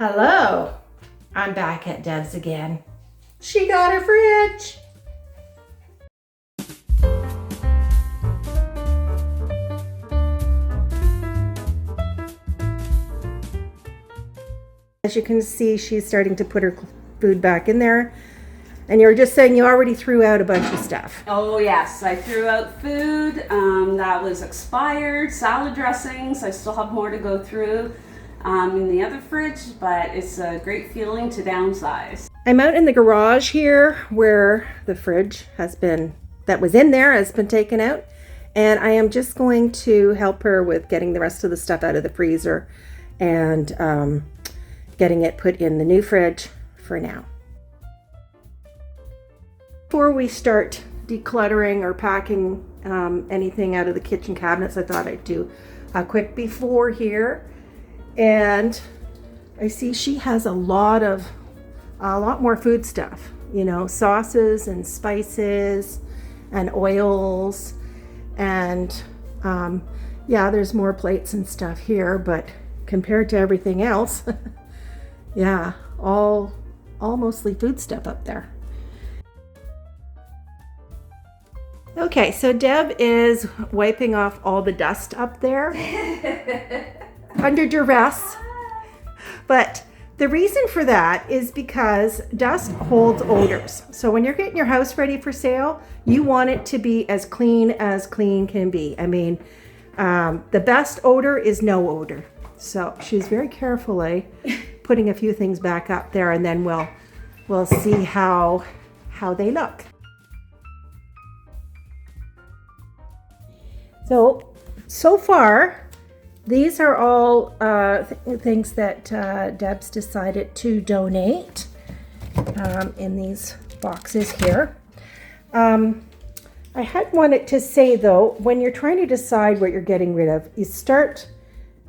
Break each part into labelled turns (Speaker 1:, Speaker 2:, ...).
Speaker 1: Hello, I'm back at Deb's again. She got her fridge. As you can see, she's starting to put her food back in there. And you were just saying you already threw out a bunch of stuff.
Speaker 2: Oh yes, I threw out food that was expired, salad dressings. I still have more to go through in the other fridge, but it's a great feeling to downsize.
Speaker 1: I'm out in the garage here where the fridge that was in there has been taken out. And I am just going to help her with getting the rest of the stuff out of the freezer and getting it put in the new fridge for now. Before we start decluttering or packing anything out of the kitchen cabinets, I thought I'd do a quick before here. And I see she has a lot more food stuff, you know, sauces and spices and oils. And yeah, there's more plates and stuff here, but compared to everything else, yeah, all mostly food stuff up there. Okay, so Deb is wiping off all the dust up there under duress. But the reason for that is because dust holds odors. So when you're getting your house ready for sale, you want it to be as clean can be. I mean, the best odor is no odor. So she's very carefully putting a few things back up there, and then we'll see how they look. So far, these are all things that Deb's decided to donate in these boxes here. I had wanted to say though, when you're trying to decide what you're getting rid of, you start,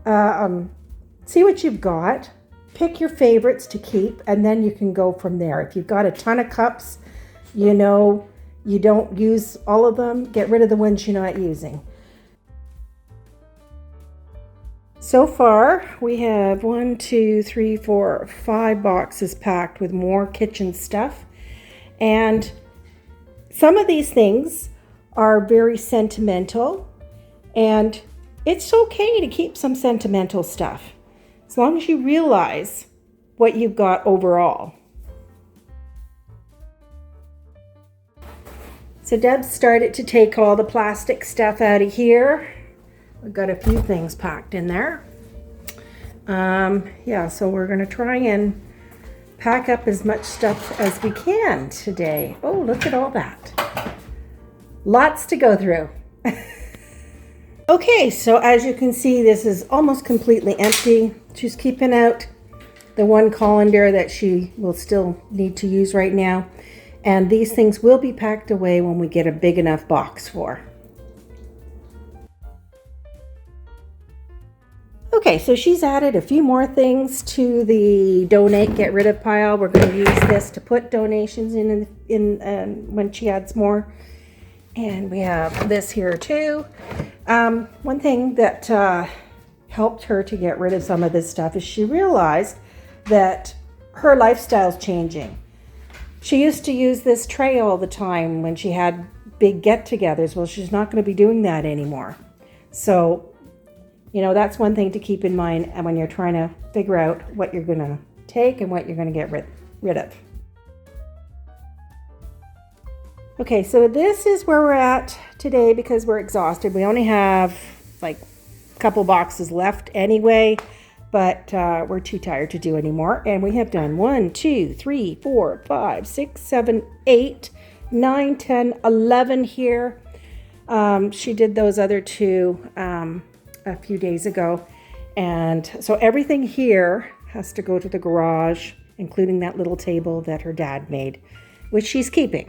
Speaker 1: see what you've got, pick your favorites to keep, and then you can go from there. If you've got a ton of cups, you know, you don't use all of them, get rid of the ones you're not using. So far, we have 5 boxes packed with more kitchen stuff. And some of these things are very sentimental, and it's okay to keep some sentimental stuff as long as you realize what you've got overall. So Deb started to take all the plastic stuff out of here. We've got a few things packed in there. Yeah, so we're going to try and pack up as much stuff as we can today. Oh, look at all that. Lots to go through. Okay, so as you can see, this is almost completely empty. She's keeping out the one colander that she will still need to use right now. And these things will be packed away when we get a big enough box for. Okay, so she's added a few more things to the donate, get rid of pile. We're going to use this to put donations in when she adds more. And we have this here too. One thing that helped her to get rid of some of this stuff is she realized that her lifestyle's changing. She used to use this tray all the time when she had big get-togethers. Well, she's not going to be doing that anymore. So, you know, that's one thing to keep in mind when you're trying to figure out what you're going to take and what you're going to get rid of. Okay, so this is where we're at today because we're exhausted. We only have like a couple boxes left anyway, but we're too tired to do anymore. And we have done 1, 2, 3, 4, 5, 6, 7, 8, 9, 10, 11 here. She did those other two a few days ago. And so everything here has to go to the garage, including that little table that her dad made, which she's keeping.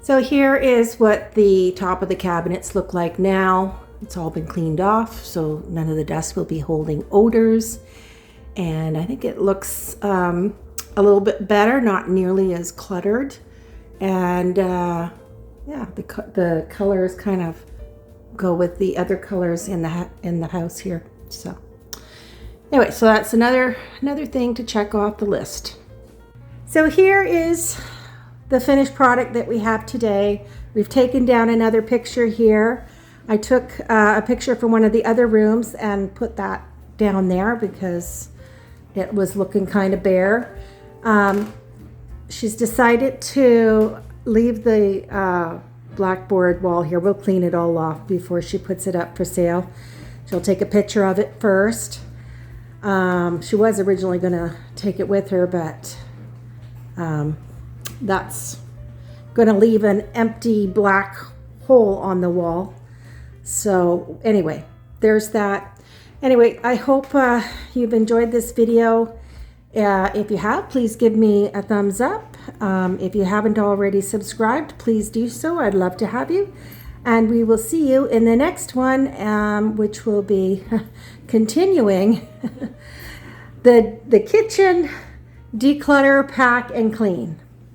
Speaker 1: So here is what the top of the cabinets look like now. It's all been cleaned off, so none of the dust will be holding odors. And I think it looks a little bit better, not nearly as cluttered. And yeah, the color is kind of go with the other colors in the house here. So anyway, so that's another thing to check off the list. So here is the finished product that we have today. We've taken down another picture here. I took a picture from one of the other rooms and put that down there because it was looking kind of bare. She's decided to leave the blackboard wall here. We'll clean it all off before she puts it up for sale. She'll take a picture of it first. She was originally going to take it with her, but that's going to leave an empty black hole on the wall. So anyway, there's that. Anyway, I hope you've enjoyed this video. If you have, please give me a thumbs up. If you haven't already subscribed, please do so. I'd love to have you. And we will see you in the next one, which will be continuing the kitchen declutter, pack, and clean.